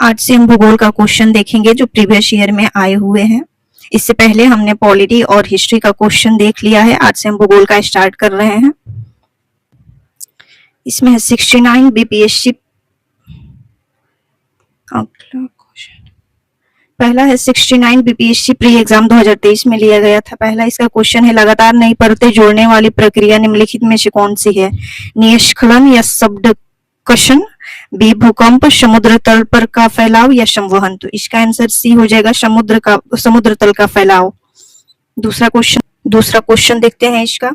आज से हम भूगोल का क्वेश्चन देखेंगे जो प्रीवियस ईयर में आए हुए हैं। इससे पहले हमने पॉलिटी और हिस्ट्री का क्वेश्चन देख लिया है। आज से हम भूगोल का स्टार्ट कर रहे हैं। इसमें है 69 बीपीएससी। पहला है 69 बीपीएससी प्री एग्जाम 2023 में लिया गया था। पहला इसका क्वेश्चन है, लगातार नई परतें जोड़ने वाली प्रक्रिया निम्नलिखित में से कौन सी है? निष्कलन या सब्डक्शन, बी भूकंप, समुद्र तल पर का फैलाव या संवहन। तो इसका आंसर सी हो जाएगा, समुद्र तल का फैलाव। दूसरा क्वेश्चन देखते हैं इसका।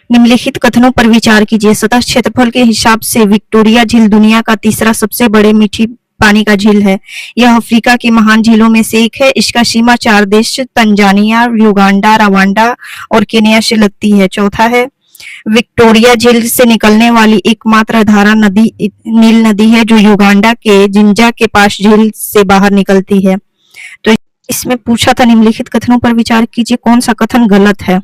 निम्नलिखित कथनों पर विचार कीजिए। सतह क्षेत्रफल के हिसाब से विक्टोरिया झील दुनिया का तीसरा सबसे बड़े मीठी पानी का झील है। यह अफ्रीका की महान झीलों में से एक है। इसका सीमा 4 देश तंजानिया, युगांडा, रवांडा और केन्या से लगती है। चौथा है, विक्टोरिया झील से निकलने वाली एकमात्र धारा नदी नील नदी है जो युगांडा के जिंजा के पास झील से बाहर निकलती है। तो इसमें पूछा था निम्नलिखित कथनों पर विचार कीजिए, कौन सा कथन गलत है?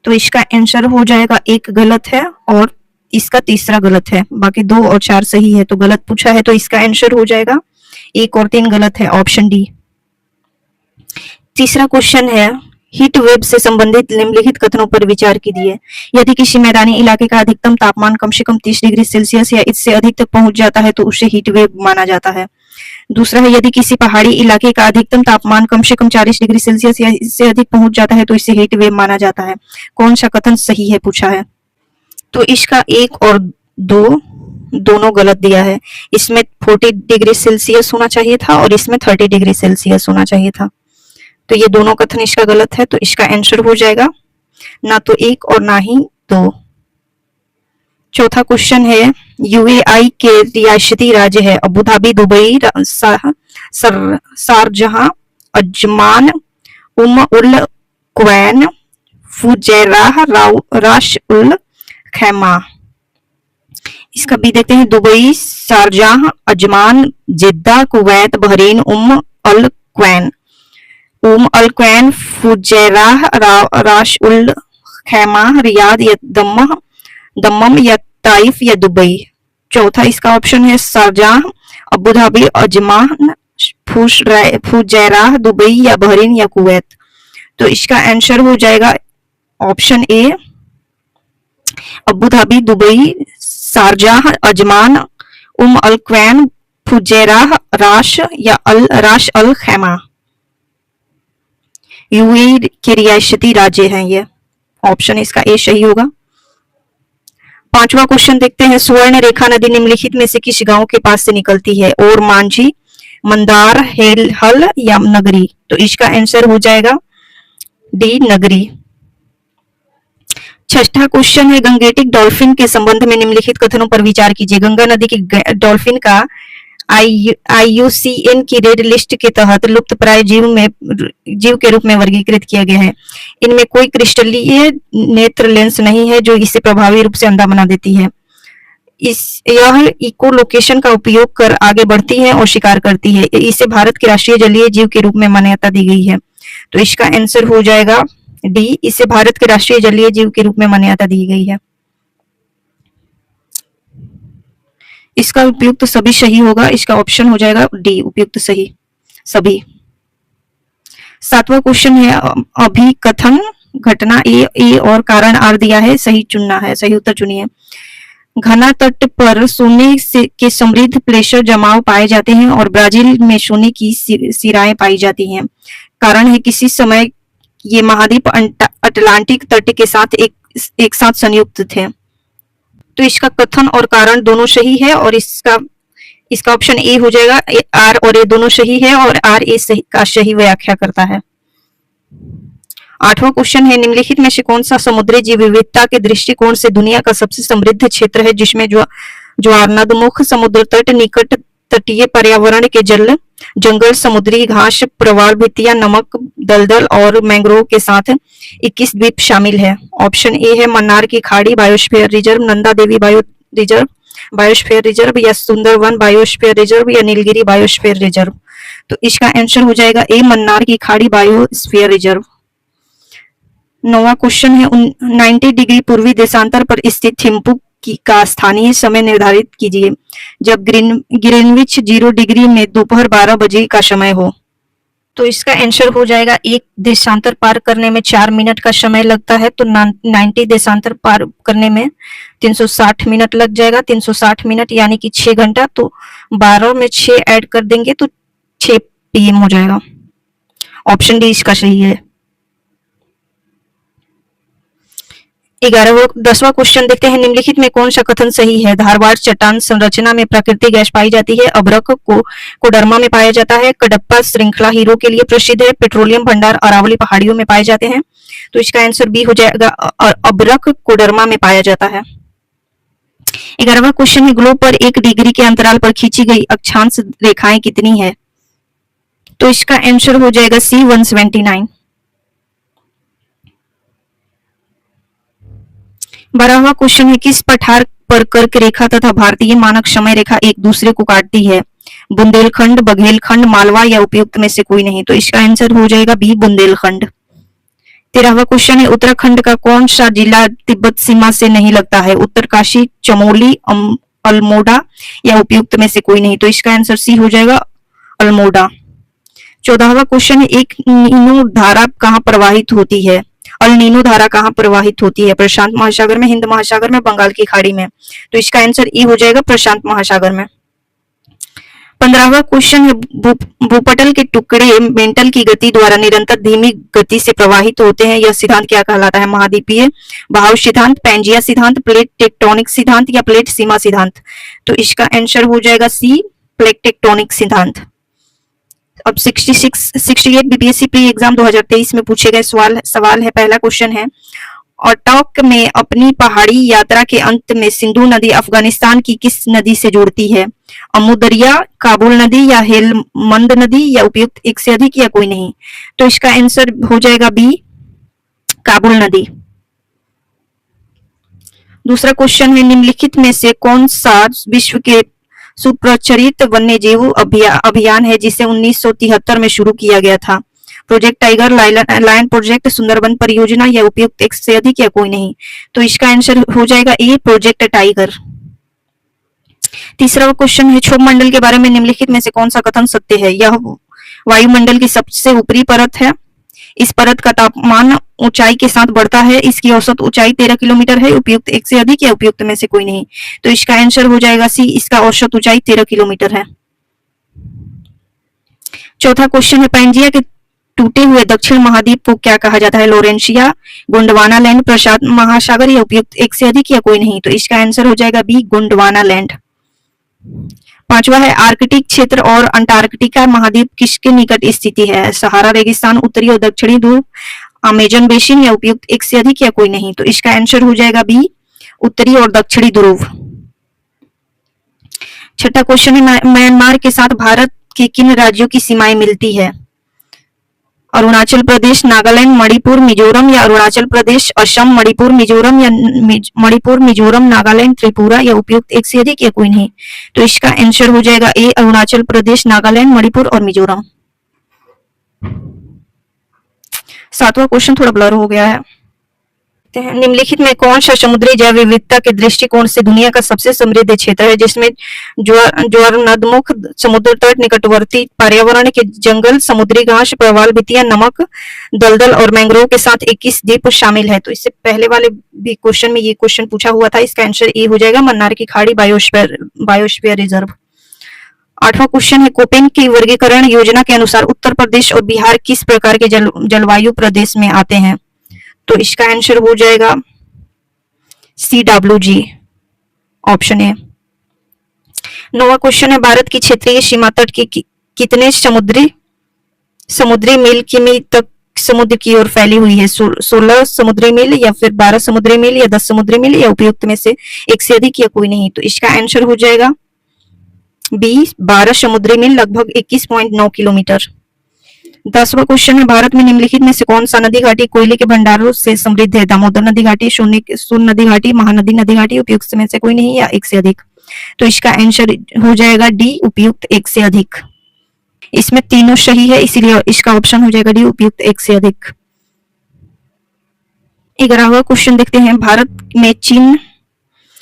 तो इसका आंसर हो जाएगा 1 गलत है और इसका तीसरा गलत है। बाकी 2 और 4 सही है। तो गलत पूछा है तो इसका आंसर हो जाएगा 1 और 3 गलत है, ऑप्शन डी। तीसरा क्वेश्चन है, हीट वेव से संबंधित निम्नलिखित कथनों पर विचार कीजिए। यदि किसी मैदानी इलाके का अधिकतम तापमान कम से कम 30 डिग्री सेल्सियस या इससे अधिक तक पहुंच जाता है तो उसे हीट वेव माना जाता है। दूसरा है, यदि किसी पहाड़ी इलाके का अधिकतम तापमान कम से कम 40 डिग्री सेल्सियस या इससे अधिक पहुंच जाता है तो इसे हीट वेव माना जाता है। कौन सा कथन सही है पूछा है? तो इसका 1 और 2 दोनों गलत दिया है। इसमें 40 डिग्री सेल्सियस होना चाहिए था और इसमें 30 डिग्री सेल्सियस होना चाहिए था। तो ये दोनों कथन इसका गलत है। तो इसका आंसर हो जाएगा ना तो 1 और ना ही 2। चौथा क्वेश्चन है, यूएई के रियासती राज्य है Abu Dhabi, Dubai, Sharjah, Ajman, Ul Quwain, Fujairah, Ras Ul Khaimah. इसका भी देखते हैं, Dubai, Sharjah, Ajman, Jeddah, Kuwait, Bahrain, Al Quwain. Al Quwain, Fujairah, Ras Ul खैमा, रियाद या दम्मम या ताइफ या दुबई। चौथा इसका ऑप्शन है Sharjah, Abu Dhabi, Ajman, Fujairah, Dubai या बहरीन या कुवैत। तो इसका आंसर हो जाएगा option A, Abu Dhabi, Dubai, Sharjah, Ajman, Al Quwain, Fujairah, Ras Al Khaima. UAE के रियासती राज्य हैं ये। ऑप्शन इसका ए सही होगा। पांचवा क्वेश्चन देखते हैं, स्वर्ण रेखा नदी निम्नलिखित में से किस गांव के पास से निकलती है? और मांझी, मंदार, हल या नगरी। तो इसका आंसर हो जाएगा डी, नगरी। छठा क्वेश्चन है, गंगेटिक डॉल्फिन के संबंध में निम्नलिखित कथनों पर विचार कीजिए। गंगा नदी की डॉल्फिन का IUCN की रेड लिस्ट के तहत लुप्तप्राय जीव के रूप में वर्गीकृत किया गया है। इनमें कोई क्रिस्टलीय नेत्र लेंस नहीं है जो इसे प्रभावी रूप से अंधा बना देती है। यह इको लोकेशन का उपयोग कर आगे बढ़ती है और शिकार करती है। इसे भारत के राष्ट्रीय जलीय जीव के रूप में मान्यता दी गई है। तो इसका आंसर हो जाएगा डी, इसे भारत के राष्ट्रीय जलीय जीव के रूप में मान्यता दी गई है। इसका उपयुक्त सभी सही होगा। इसका ऑप्शन हो जाएगा डी, उपयुक्त सही सभी। सातवां क्वेश्चन है, अभिकथन घटना ए और कारण आर दिया है, सही चुनना है, सही उत्तर चुनिए। घना तट पर सोने के समृद्ध प्लेशर जमाव पाए जाते हैं और ब्राजील में सोने की सिराएं पाई जाती हैं। कारण है किसी समय ये महाद्वीप अटलांटिक तट के साथ एक साथ संयुक्त थे। तो इसका कथन और कारण दोनों सही है और इसका ऑप्शन ए हो जाएगा। आर और ए दोनों सही है और आर ए का सही व्याख्या करता है। आठवां क्वेश्चन है, निम्नलिखित में से कौन सा समुद्री जीव विविधता के दृष्टिकोण से दुनिया का सबसे समृद्ध क्षेत्र है जिसमें ज्वारनदमुख, समुद्र तट, निकट तटीय पर्यावरण के जंगल, समुद्री घास, प्रवाल भित्तियां, नमक, दलदल और मैंग्रोव के साथ 21 द्वीप शामिल है। ऑप्शन ए है मन्नार की खाड़ी biosphere reserve, Nanda Devi biosphere reserve या सुंदरवन बायोस्फीयर रिजर्व या नीलगिरी बायोस्फीयर रिजर्व। तो इसका आंसर हो जाएगा ए, मन्नार की खाड़ी बायोस्फीयर रिजर्व। 9वां क्वेश्चन है, 90 डिग्री पूर्वी देशांतर पर स्थित थिम्पू का स्थानीय समय निर्धारित कीजिए जब ग्रीनविच 0 डिग्री में दोपहर 12 बजे का समय हो। तो इसका आंसर हो जाएगा, एक देशांतर पार करने में 4 मिनट का समय लगता है, तो 90 देशांतर पार करने में 360 मिनट लग जाएगा। 360 मिनट यानी कि 6 घंटा, तो 12 में 6 ऐड कर देंगे तो 6 PM हो जाएगा। ऑप्शन डी इसका सही है। 10वां क्वेश्चन देखते हैं, निम्नलिखित में कौन सा कथन सही है? धारवाड़ चट्टान संरचना में प्राकृतिक गैस पाई जाती है। अभ्रक कोडरमा में पाया जाता है। कडप्पा श्रृंखला हीरो के लिए प्रसिद्ध है। पेट्रोलियम भंडार अरावली पहाड़ियों में पाए जाते हैं। तो इसका आंसर बी हो जाएगा, अभ्रक कोडरमा में पाया जाता है। 11वां क्वेश्चन है, ग्लोब पर 1 डिग्री के अंतराल पर खींची गई अक्षांश रेखाएं कितनी है? तो इसका आंसर हो जाएगा सी 179। 12वां क्वेश्चन है, किस पठार पर कर्क रेखा तथा भारतीय मानक समय रेखा एक दूसरे को काटती है? बुंदेलखंड, बघेलखंड, मालवा या उपयुक्त में से कोई नहीं? तो इसका आंसर हो जाएगा बी बुंदेलखंड। 13वां क्वेश्चन है, उत्तराखंड का कौन सा जिला तिब्बत सीमा से नहीं लगता है? उत्तरकाशी, चमोली, अल्मोड़ा या उपयुक्त में से कोई नहीं? तो इसका आंसर सी हो जाएगा अल्मोड़ा। 14वां क्वेश्चन है, एक नीनो धारा कहाँ प्रवाहित होती है? अल नीनो धारा कहाँ प्रवाहित होती है? प्रशांत महासागर में, हिंद महासागर में, बंगाल की खाड़ी में? तो इसका आंसर ई हो जाएगा प्रशांत महासागर में। 15वां क्वेश्चन है, भूपटल के टुकड़े मेंटल की गति द्वारा निरंतर धीमी गति से प्रवाहित होते हैं, यह सिद्धांत क्या कहलाता है? महाद्वीपीय बहाव सिद्धांत, पैंजिया सिद्धांत, प्लेट टेक्टोनिक सिद्धांत या प्लेट सीमा सिद्धांत? तो इसका आंसर हो जाएगा सी प्लेट टेक्टोनिक सिद्धांत। अब 68 बीपीएससी प्री एग्जाम 2023 में पूछे गए सवाल है। पहला क्वेश्चन है, ओटोक में अपनी पहाड़ी यात्रा के अंत में सिंधु नदी अफगानिस्तान की किस नदी से जुड़ती है? अमू दरिया, काबुल नदी या हेलमंद नदी या उपयुक्त एक से अधिक या कोई नहीं? तो इसका आंसर हो जाएगा बी काबुल नदी। दूसरा क्वेश्चन है, निम्नलिखित में से कौन सा विश्व के सुप्रचलित वन्यजीव अभियान है जिसे 1973 में शुरू किया गया था? Project Tiger, lion project, Sundarban परियोजना या उपयुक्त एक से अधिक या कोई नहीं? तो इसका आंसर हो जाएगा ए प्रोजेक्ट टाइगर। तीसरा क्वेश्चन है, क्षोभ मंडल के बारे में निम्नलिखित में से कौन सा कथन सत्य है? यह वायुमंडल की सबसे ऊपरी परत है। इस परत का तापमान ऊंचाई के साथ बढ़ता है। इसकी औसत ऊंचाई 13 किलोमीटर है। उपयुक्त एक से अधिक या उपयुक्त में से कोई नहीं? तो इसका आंसर हो जाएगा सी, इसका औसत ऊंचाई 13 किलोमीटर है। चौथा क्वेश्चन है, पैंजिया के टूटे हुए दक्षिण महाद्वीप को क्या कहा जाता है? लोरेंशिया, गोंडवाना लैंड, प्रशांत महासागर या उपयुक्त एक से अधिक या कोई नहीं? तो इसका आंसर हो जाएगा बी गोंडवाना लैंड। पांचवा है, आर्कटिक क्षेत्र और अंटार्कटिका महाद्वीप किसके निकट स्थिति है? सहारा रेगिस्तान, उत्तरी और दक्षिणी ध्रुव, अमेजन बेसिन या उपयुक्त एक से अधिक या कोई नहीं? तो इसका आंसर हो जाएगा बी उत्तरी और दक्षिणी ध्रुव। छठा क्वेश्चन है, म्यांमार के साथ भारत के किन राज्यों की सीमाएं मिलती है? अरुणाचल प्रदेश, नागालैंड, मणिपुर, मिजोरम या अरुणाचल प्रदेश, असम, मणिपुर, मिजोरम या मणिपुर, मिजोरम, नागालैंड, त्रिपुरा या उपयुक्त एक से अधिक या कोई नहीं? तो इसका आंसर हो जाएगा ए अरुणाचल प्रदेश, नागालैंड, मणिपुर और मिजोरम। सातवां क्वेश्चन थोड़ा ब्लर हो गया है। निम्नलिखित में कौन सा समुद्री जैव विविधता के दृष्टिकोण से दुनिया का सबसे समृद्ध क्षेत्र है, जिसमें ज्वारनदमुख, समुद्र तट, निकटवर्ती पर्यावरण के जंगल, समुद्री घास, प्रवाल भित्तियां, नमक, दलदल और मैंग्रोव के साथ 21 द्वीप शामिल है? तो इससे पहले वाले भी क्वेश्चन में ये क्वेश्चन पूछा हुआ था। इसका आंसर ए हो जाएगा मन्नार की खाड़ी बायोस्फीयर रिजर्व। आठवां क्वेश्चन है, कोपेन की वर्गीकरण योजना के अनुसार उत्तर प्रदेश और बिहार किस प्रकार के जलवायु प्रदेश में आते हैं? तो इसका आंसर हो जाएगा CWG, ऑप्शन ए। 9वां क्वेश्चन है, भारत की क्षेत्रीय सीमा तट के कितने समुद्री मील किमी तक समुद्र की ओर फैली हुई है? 16 समुद्री मील या फिर 12 समुद्री मील या 10 समुद्री मील या उपयुक्त में से एक से अधिक या कोई नहीं? तो इसका आंसर हो जाएगा बी 12 समुद्री मील, लगभग 21.9 किलोमीटर। 10वां क्वेश्चन है, भारत में निम्नलिखित में से कौन सा नदी घाटी कोयले के भंडारों से समृद्ध है? दामोदर नदी घाटी, सोन नदी घाटी, महानदी नदी घाटी, उपयुक्त में से कोई नहीं या एक से अधिक? तो इसका आंसर हो जाएगा डी उपयुक्त एक से अधिक। इसमें तीनों सही है, इसीलिए इसका ऑप्शन हो जाएगा डी उपयुक्त एक से अधिक। 11वां क्वेश्चन देखते हैं, भारत में चीन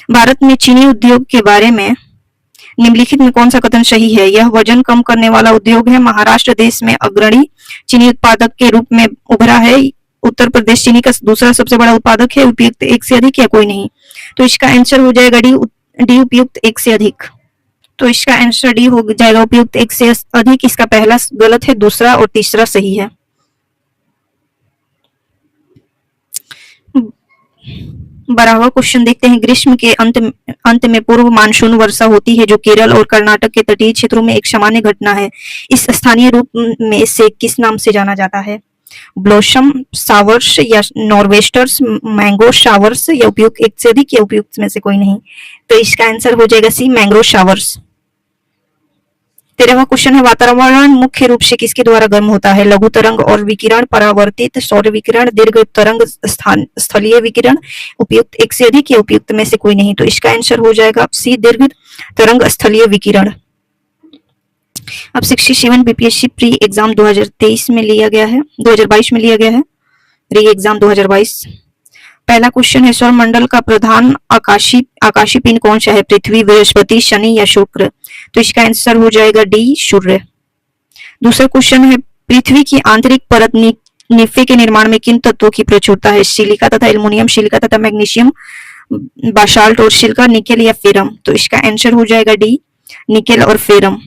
भारत में चीनी उद्योग के बारे में निम्नलिखित में कौन सा कथन सही है? यह वजन कम करने वाला उद्योग है। महाराष्ट्र देश में अग्रणी चीनी उत्पादक के रूप में उभरा है। उत्तर प्रदेश चीनी का दूसरा सबसे बड़ा उत्पादक है। उपयुक्त एक से अधिक या कोई नहीं? तो इसका आंसर हो जाएगा डी उपयुक्त एक से अधिक। तो इसका आंसर डी हो जाएगा उपयुक्त एक से अधिक। इसका पहला गलत है, दूसरा और तीसरा सही है। बड़ा हुआ क्वेश्चन देखते हैं। ग्रीष्म के अंत में पूर्व मानसून वर्षा होती है जो केरल और कर्नाटक के तटीय क्षेत्रों में एक सामान्य घटना है। इस स्थानीय रूप में से किस नाम से जाना जाता है? ब्लॉसम शावर्स या नॉर्वेस्टर्स, मैंगो शावर्स, या उपयुक्त एक से अधिक या उपयुक्त में से कोई नहीं? तो इसका आंसर हो जाएगा सी, मैंगो शावर्स। 13वां क्वेश्चन है। वातावरण मुख्य रूप से किसके द्वारा गर्म होता है? लघु तरंग और विकिरण, परावर्तित सौर विकिरण, दीर्घ तरंग, स्थलीय विकिरण? उपयुक्त एक से अधिक या उपयुक्त में से कोई नहीं? तो इसका आंसर हो जाएगा सी, दीर्घ तरंग स्थलीय विकिरण। अब 67 बीपीएससी प्री एग्जाम 2023 में लिया गया है, 2022 में लिया गया है, री एग्जाम 2022। पहला क्वेश्चन है। सौर मंडल का प्रधान आकाशीय पिंड कौन सा है? पृथ्वी, बृहस्पति, शनि या शुक्र? तो इसका आंसर हो जाएगा डी, सूर्य। दूसरा क्वेश्चन है। पृथ्वी की आंतरिक परत निफे के निर्माण में किन तत्वों की प्रचुरता है? सिलिका तथा एल्युमिनियम, सिलिका तथा मैग्नीशियम, बासाल्ट और सिलिका, निकेल या फेरम? तो इसका आंसर हो जाएगा डी, निकेल और फेरम।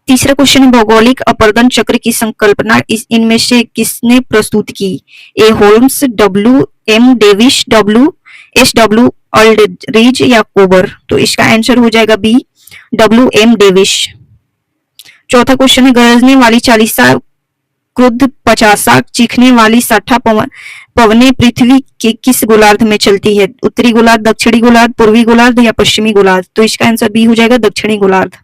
तीसरा क्वेश्चन है। भौगोलिक अपरदन चक्र की संकल्पना इनमें से किसने प्रस्तुत की? A Holmes, W M Davis, W Aldridge या कोबर? तो इसका आंसर हो जाएगा बी, डब्ल्यू एम डेविस। चौथा क्वेश्चन है। गरजने वाली चालीसा, क्रुद्ध पचासा, चीखने वाली 60 पवने पृथ्वी के किस गोलार्ध में चलती है? उत्तरी गोलार्ध, दक्षिणी गोलार्ध, पूर्वी गोलार्ध या पश्चिमी गोलार्ध? तो इसका आंसर बी हो जाएगा, दक्षिणी गोलार्ध।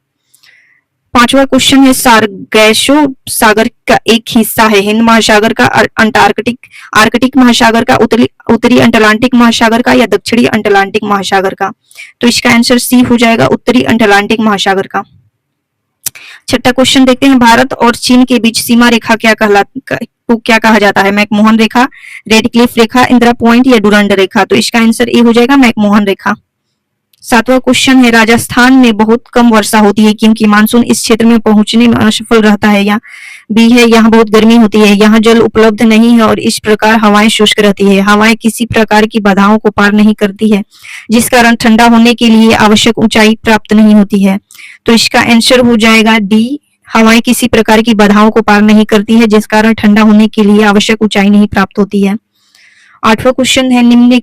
पांचवा क्वेश्चन है। सार्गैसो सागर का एक हिस्सा है हिंद महासागर का, आर्कटिक महासागर का, उत्तरी अटलांटिक महासागर का या दक्षिणी अटलांटिक महासागर का? तो इसका आंसर सी हो जाएगा, उत्तरी अटलांटिक महासागर का। छठा क्वेश्चन देखते हैं। भारत और चीन के बीच सीमा रेखा क्या कहा जाता है? मैकमोहन रेखा, रेड क्लिफ रेखा, इंदिरा पॉइंट या डुरंड रेखा? तो इसका आंसर ए हो जाएगा, मैकमोहन रेखा। सातवां क्वेश्चन है। राजस्थान में बहुत कम वर्षा होती है क्योंकि मानसून इस क्षेत्र में पहुंचने में असफल रहता है? या बी है, यहाँ बहुत गर्मी होती है, यहाँ जल उपलब्ध नहीं है और इस प्रकार हवाएं शुष्क रहती है। हवाएं किसी प्रकार की बाधाओं को पार नहीं करती है जिस कारण ठंडा होने के लिए आवश्यक ऊंचाई प्राप्त नहीं होती है। तो इसका आंसर हो जाएगा डी, हवाएं किसी प्रकार की बाधाओं को पार नहीं करती है जिस कारण ठंडा होने के लिए आवश्यक ऊंचाई नहीं प्राप्त होती है। आठवां क्वेश्चन है। निम्न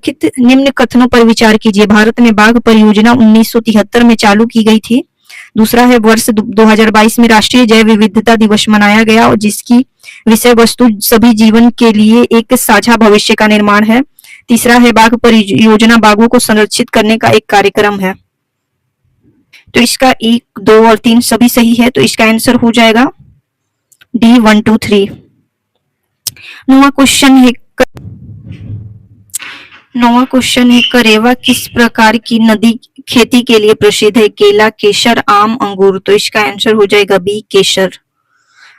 कथनों पर विचार कीजिए। भारत में बाघ परियोजना 1973 में चालू की गई थी। दूसरा है। वर्ष 2022 में राष्ट्रीय जैव विविधता दिवस मनाया गया और जिसकी विषय वस्तु सभी जीवन के लिए एक साझा भविष्य का निर्माण है। तीसरा है। बाघ परियोजना बाघों को संरक्षित करने का एक कार्यक्रम है। तो इसका 1, 2 और 3 सभी सही है। तो इसका आंसर हो जाएगा डी, 1, 2, 3। नौवां क्वेश्चन है। करेवा किस प्रकार की नदी खेती के लिए प्रसिद्ध है? केला, केसर, आम, अंगूर? तो इसका आंसर हो जाएगा बी, केसर।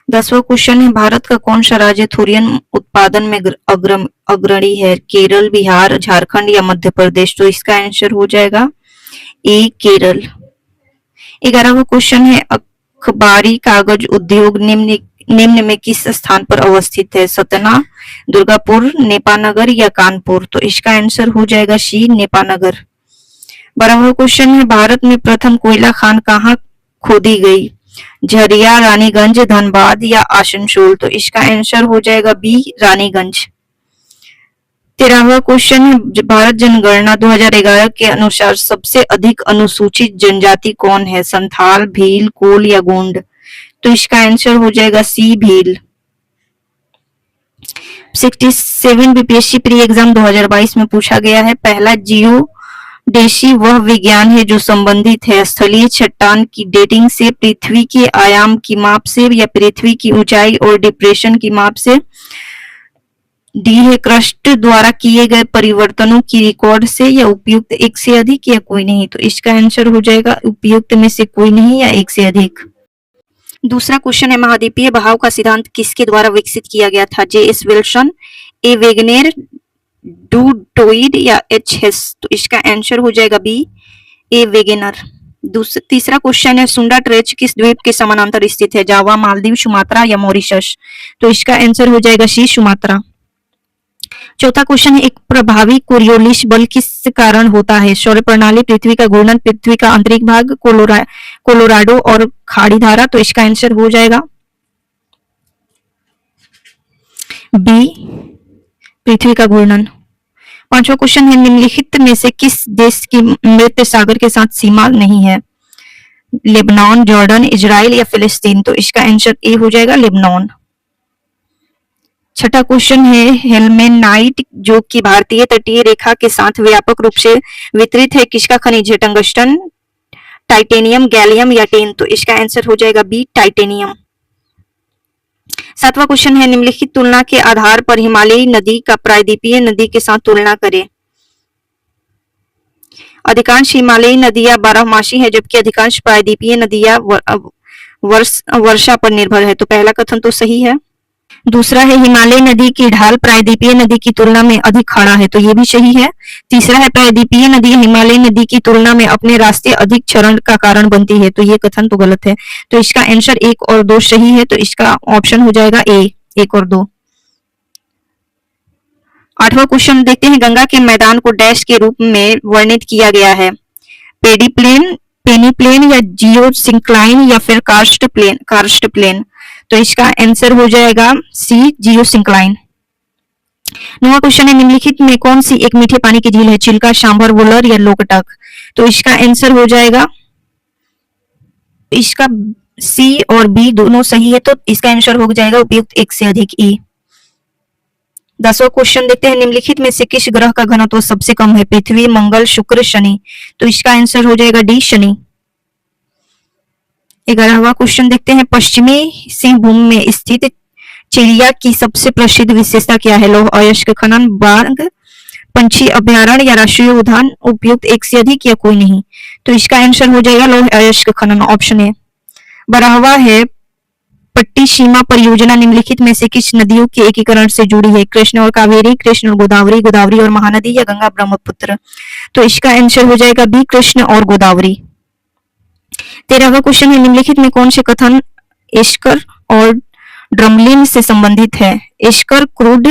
10वां क्वेश्चन है। भारत का कौन सा राज्य थोरियम उत्पादन में अग्रणी है? केरल, बिहार, झारखंड या मध्य प्रदेश? तो इसका आंसर हो जाएगा ए, केरल। 11वां क्वेश्चन है। अखबारी कागज उद्योग निम्न में किस स्थान पर अवस्थित है? सतना, दुर्गापुर, नेपानगर या कानपुर? तो इसका आंसर हो जाएगा सी, नेपानगर। 12वां क्वेश्चन है। भारत में प्रथम कोयला खान कहाँ खोदी गई? झरिया, रानीगंज, धनबाद या आसनसोल? तो इसका आंसर हो जाएगा बी, रानीगंज। 13वां क्वेश्चन है। भारत जनगणना 2011 के अनुसार सबसे अधिक अनुसूचित जनजाति कौन है? संथाल, भील, कोल या गोंड? तो इसका आंसर हो जाएगा सी, भील। 67 बीपीएससी प्री एग्जाम 2022 में पूछा गया है। पहला जियोडेसी वह विज्ञान है जो संबंधित है स्थलीय चट्टान की डेटिंग से, पृथ्वी के आयाम की माप से या पृथ्वी की ऊंचाई और डिप्रेशन की माप से। डी है क्रस्ट द्वारा किए गए परिवर्तनों की रिकॉर्ड से या उपयुक्त एक से अधिक या कोई नहीं? तो इसका आंसर हो जाएगा उपयुक्त में से कोई नहीं या एक से अधिक। दूसरा क्वेश्चन है। महाद्वीपीय बहाव का सिद्धांत किसके द्वारा विकसित किया गया था? जे एस विल्सन, ए वेगनेर, डूडोइड या एच हेस। तो इसका आंसर हो जाएगा बी, ए वेगेनर। तीसरा क्वेश्चन है, सुंडा ट्रेच किस द्वीप के समानांतर स्थित है? जावा, मालदीव, सुमात्रा या मॉरिशस। तो इसका आंसर हो जाएगा सी, सुमात्रा। चौथा क्वेश्चन है, एक प्रभावी कोरियोलिस बल किस कारण होता है? सौर प्रणाली, पृथ्वी का घूर्णन, पृथ्वी का आंतरिक भाग, कोलोराडो और खाड़ी धारा। तो इसका आंसर हो जाएगा बी, पृथ्वी का घूर्णन। पांचवा क्वेश्चन है, निम्नलिखित में से किस देश की मृत सागर के साथ सीमा नहीं है? लेबनान, जॉर्डन, इजराइल या फिलिस्तीन। तो इसका आंसर ए हो जाएगा लेबनान। छठा क्वेश्चन है, हेल्मेनाइट जो कि भारतीय तटीय रेखा के साथ व्यापक रूप से वितरित है, किसका खनिज है? टंगस्टन, टाइटेनियम, गैलियम या टिन। तो इसका आंसर हो जाएगा बी, टाइटेनियम। सातवां क्वेश्चन है, निम्नलिखित तुलना के आधार पर हिमालयी नदी का प्रायद्वीपीय नदी के साथ तुलना करें। अधिकांश हिमालयी नदियां बारहमासी है, जबकि अधिकांश प्रायद्वीपीय नदियां वर्षा पर निर्भर है। तो पहला कथन तो सही है। दूसरा है, हिमालय नदी की ढाल प्रायद्वीपीय नदी की तुलना में अधिक खड़ा है। तो ये भी सही है। तीसरा है, प्रायद्वीपीय नदी हिमालय नदी की तुलना में अपने रास्ते अधिक क्षरण का कारण बनती है। तो ये कथन तो गलत है। तो इसका आंसर 1 और 2 सही है। तो इसका ऑप्शन हो जाएगा ए, 1 और 2। आठवां क्वेश्चन देखते हैं, गंगा के मैदान को डैश के रूप में वर्णित किया गया है? पेडिप्लेन, पेनीप्लेन या जियोसिंक्लाइन या फिर कार्स्ट प्लेन। तो इसका आंसर हो जाएगा सी, जियोसिंक्लाइन। नौवां क्वेश्चन है, निम्नलिखित में कौन सी एक मीठे पानी की झील है? चिल्का, सांभर, वुलर या लोकटक। तो इसका आंसर हो जाएगा, इसका सी और बी दोनों सही है। तो इसका आंसर हो जाएगा उपयुक्त 1 से अधिक, ई। 10वां क्वेश्चन देखते हैं, निम्नलिखित में से किस ग्रह का घनत्व सबसे कम है? पृथ्वी, मंगल, शुक्र, शनि। तो इसका आंसर हो जाएगा डी, शनि। 11वां क्वेश्चन देखते हैं, पश्चिमी सिंहभूम में स्थित चिड़िया की सबसे प्रसिद्ध विशेषता क्या है? लौह अयस्क खनन, बाघ, पंछी अभ्यारण्य या राष्ट्रीय उद्यान। उपयुक्त 1 से अधिक या कोई नहीं। तो इसका आंसर हो जाएगा लौह अयस्क खनन, ऑप्शन ए। 12वां है, पट्टिसीमा परियोजना निम्नलिखित में से किस नदियों के एकीकरण से जुड़ी है? कृष्ण और कावेरी, कृष्ण और गोदावरी, गोदावरी और महानदी या गंगा ब्रह्मपुत्र। तो इसका आंसर हो जाएगा बी, कृष्ण और गोदावरी। 13वां क्वेश्चन है, निम्नलिखित में कौन से कथन एस्कर और ड्रमलिन से संबंधित है? एस्कर क्रूड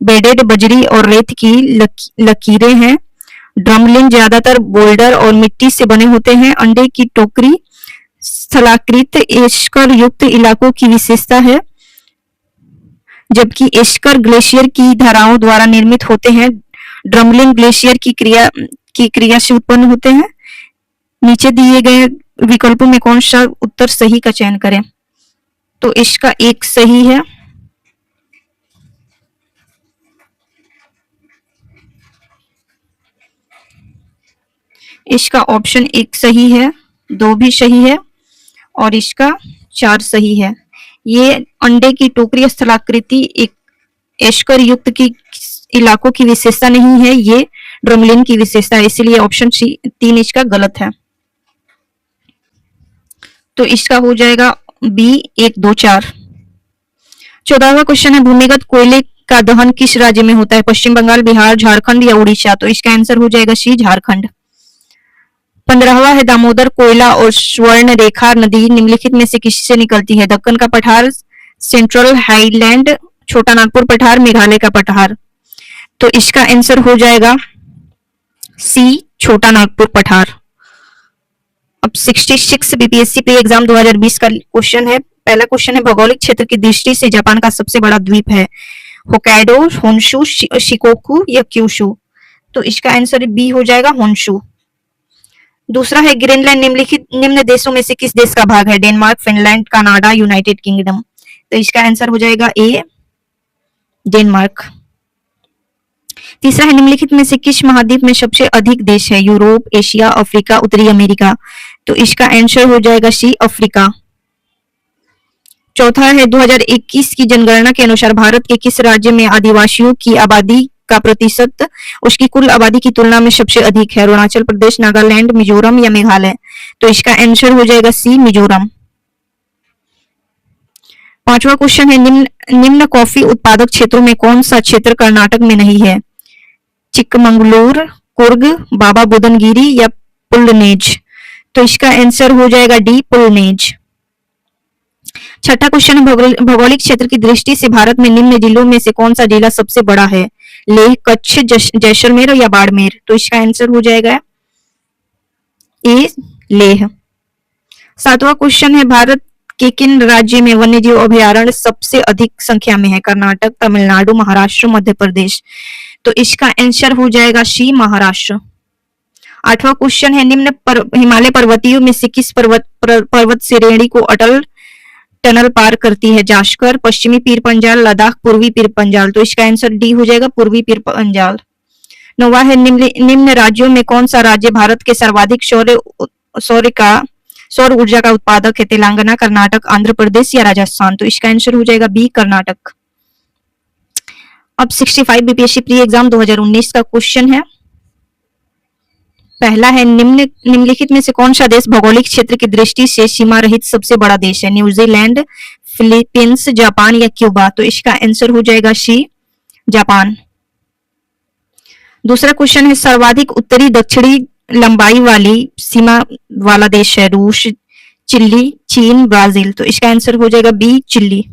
बेडेड बजरी और रेत की लकीरें हैं। ड्रमलिन ज्यादातर बोल्डर और मिट्टी से बने होते हैं। अंडे की टोकरी स्थलाकृत एस्कर युक्त इलाकों की विशेषता है, जबकि एस्कर ग्लेशियर की धाराओं द्वारा निर्मित होते हैं। ड्रमलिन ग्लेशियर की क्रिया से उत्पन्न होते हैं। नीचे दिए गए विकल्पों में कौन सा उत्तर सही का चयन करें? तो इसका 1 सही है। इसका ऑप्शन 1 सही है, 2 भी सही है और इसका 4 सही है। ये अंडे की टोकरी स्थलाकृति एक एस्कर युक्त की इलाकों की विशेषता नहीं है, ये ड्रमलिन की विशेषता है, इसलिए ऑप्शन 3 इसका गलत है। तो इसका हो जाएगा बी, 1, 2, 4। 14वां क्वेश्चन है, भूमिगत कोयले का दहन किस राज्य में होता है? पश्चिम बंगाल, बिहार, झारखंड या उड़ीसा। तो इसका आंसर हो जाएगा सी, झारखंड। 15वां है, दामोदर, कोयला और स्वर्ण रेखा नदी निम्नलिखित में से किससे निकलती है? दक्कन का पठार, सेंट्रल हाईलैंड, छोटा नागपुर पठार, मेघालय का पठार। तो इसका आंसर हो जाएगा सी, छोटा नागपुर पठार। अब 66 बीपीएससी प्री एग्जाम 2020 का क्वेश्चन है। पहला क्वेश्चन है, भौगोलिक क्षेत्र की दृष्टि से जापान का सबसे बड़ा द्वीप है? होक्काइडो, होन्शु, शिकोकू या क्यूशु। तो इसका आंसर बी हो जाएगा, होन्शु। दूसरा है, ग्रीनलैंड निम्न देशों में से किस देश का भाग है? Denmark, Finland, Canada, United kingdom. तो इसका आंसर हो जाएगा ए, डेनमार्क। तीसरा है, निम्नलिखित में से किस महाद्वीप में सबसे अधिक देश है? यूरोप, एशिया, अफ्रीका, उत्तरी अमेरिका। तो इसका आंसर हो जाएगा सी, अफ्रीका। चौथा है, 2021 की जनगणना के अनुसार भारत के किस राज्य में आदिवासियों की आबादी का प्रतिशत उसकी कुल आबादी की तुलना में सबसे अधिक है? अरुणाचल प्रदेश, नागालैंड, मिजोरम या मेघालय। तो इसका आंसर हो जाएगा सी, मिजोरम। पांचवा क्वेश्चन है निम्न कॉफी उत्पादक क्षेत्रों में कौन सा क्षेत्र कर्नाटक में नहीं है? चिकमंगलूर, कुर्ग, बाबा बुदनगिरी या पुलनेज? तो इसका आंसर हो जाएगा डी, पुलनेज। छठा क्वेश्चन है भौगोलिक क्षेत्र की दृष्टि से भारत में निम्न जिलों में से कौन सा जिला सबसे बड़ा है? लेह, कच्छ, जैसलमेर या बाड़मेर? तो इसका आंसर हो जाएगा ए, लेह। सातवां क्वेश्चन है भारत के किन राज्य में वन्यजीव अभयारण्य सबसे अधिक संख्या में है? कर्नाटक, तमिलनाडु, महाराष्ट्र, मध्य प्रदेश? तो इसका आंसर हो जाएगा सी, महाराष्ट्र। आठवां क्वेश्चन है हिमालय पर्वतीयों में से किस पर्वत श्रेणी को अटल टनल पार करती है? जास्कर, पश्चिमी पीर पंजाल, लद्दाख, पूर्वी पीर पंजाल? तो इसका आंसर डी हो जाएगा, पूर्वी पीर पंजाल। नौवां है निम्न राज्यों में कौन सा राज्य भारत के सर्वाधिक सौर ऊर्जा का उत्पादक है? तेलंगाना, कर्नाटक, आंध्र प्रदेश या राजस्थान? तो इसका आंसर हो जाएगा बी, कर्नाटक। अब 65 बीपीएससी प्री एग्जाम 2019 का क्वेश्चन है। पहला है निम्नलिखित में से कौन सा देश भौगोलिक क्षेत्र की दृष्टि से सीमा रहित सबसे बड़ा देश है? न्यूजीलैंड, फिलीपींस, जापान या क्यूबा? तो इसका आंसर हो जाएगा सी, जापान। दूसरा क्वेश्चन है सर्वाधिक उत्तरी दक्षिणी लंबाई वाली सीमा वाला देश है? रूस, चिली, चीन, ब्राजील? तो इसका आंसर हो जाएगा बी, चिली।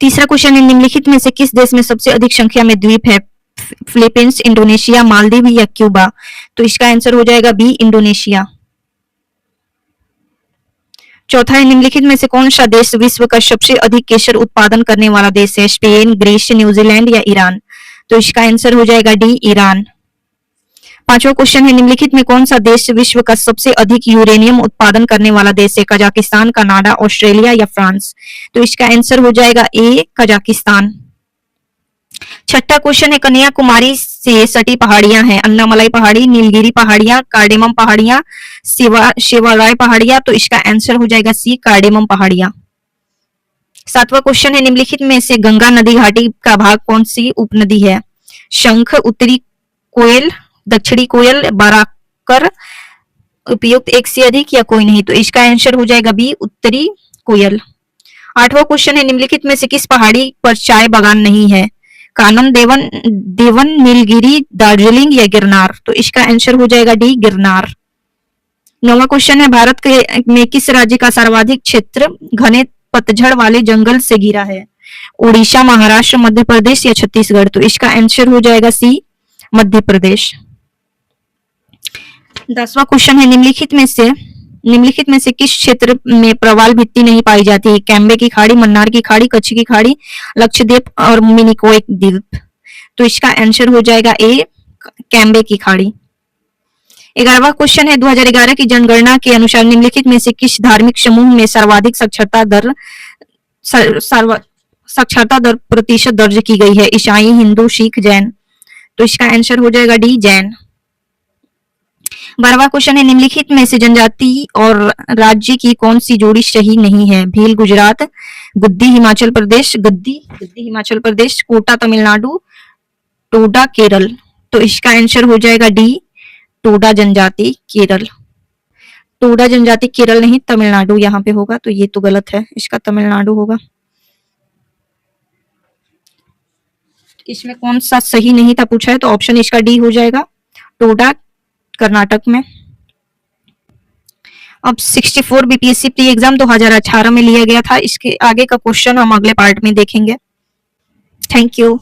तीसरा क्वेश्चन है निम्नलिखित में से किस देश में सबसे अधिक संख्या में द्वीप है? फिलीपींस, इंडोनेशिया, मालदीव या क्यूबा? तो इसका आंसर हो जाएगा बी, इंडोनेशिया। चौथा है निम्नलिखित में से कौन सा देश विश्व का सबसे अधिक केसर उत्पादन करने वाला देश है? स्पेन, ग्रीस, न्यूजीलैंड या ईरान? तो इसका आंसर हो जाएगा डी, ईरान। पांचवा क्वेश्चन है निम्नलिखित में कौन सा देश विश्व का सबसे अधिक यूरेनियम उत्पादन करने वाला देश है? कजाकिस्तान, कनाडा, ऑस्ट्रेलिया या फ्रांस? तो इसका आंसर हो जाएगा ए, कजाकिस्तान। छठा क्वेश्चन है कन्याकुमारी से सटी पहाड़ियां हैं? अन्नामलाई पहाड़ी, नीलगिरी पहाड़ियां, कार्डेमम पहाड़ियां, सेवाराय पहाड़ियां? तो इसका आंसर हो जाएगा सी, कार्डेमम पहाड़ियां। सातवां क्वेश्चन है निम्नलिखित में से गंगा नदी घाटी का भाग कौन सी उपनदी है? शंख, उत्तरी कोयल, दक्षिणी कोयल, बाराकर? उपयुक्त एक से अधिक या कोई नहीं? तो इसका आंसर हो जाएगा बी, उत्तरी कोयल। आठवां क्वेश्चन है निम्नलिखित में से किस पहाड़ी पर चाय बागान नहीं है? कानन देवन, नीलगिरी, दार्जिलिंग या गिरनार? तो इसका आंसर हो जाएगा डी, गिरनार। नौवां क्वेश्चन है भारत में किस राज्य का सर्वाधिक क्षेत्र घने पतझड़ वाले जंगल से घिरा है? उड़ीसा, महाराष्ट्र, मध्य प्रदेश या छत्तीसगढ़? तो इसका आंसर हो जाएगा सी, मध्य प्रदेश। 10वां क्वेश्चन है निम्नलिखित में से किस क्षेत्र में प्रवाल भित्ति नहीं पाई जाती? कैम्बे की खाड़ी, मन्नार की खाड़ी, कच्छ की खाड़ी, लक्षद्वीप और मिनिकॉय द्वीप? तो इसका आंसर हो जाएगा ए, कैम्बे की खाड़ी। 11वां क्वेश्चन है 2011 की जनगणना के अनुसार निम्नलिखित में से किस धार्मिक समूह में सर्वाधिक साक्षरता दर प्रतिशत दर्ज की गई है? ईसाई, हिंदू, सिख, जैन? तो इसका आंसर हो जाएगा डी, जैन। 12वां क्वेश्चन है निम्नलिखित में से जनजाति और राज्य की कौन सी जोड़ी सही नहीं है? भील गुजरात, गुद्दी हिमाचल प्रदेश, गद्दी हिमाचल प्रदेश, कोटा तमिलनाडु, टोडा केरल? तो इसका आंसर हो जाएगा डी, टोडा जनजाति केरल। टोडा जनजाति केरल नहीं, तमिलनाडु यहाँ पे होगा, तो ये तो गलत है, इसका तमिलनाडु होगा। इसमें कौन सा सही नहीं था पूछा है, तो ऑप्शन इसका डी हो जाएगा, टोडा कर्नाटक में। अब 64 बीपीएससी प्री एग्जाम 2018 में लिया गया था। इसके आगे का क्वेश्चन हम अगले पार्ट में देखेंगे। Thank you.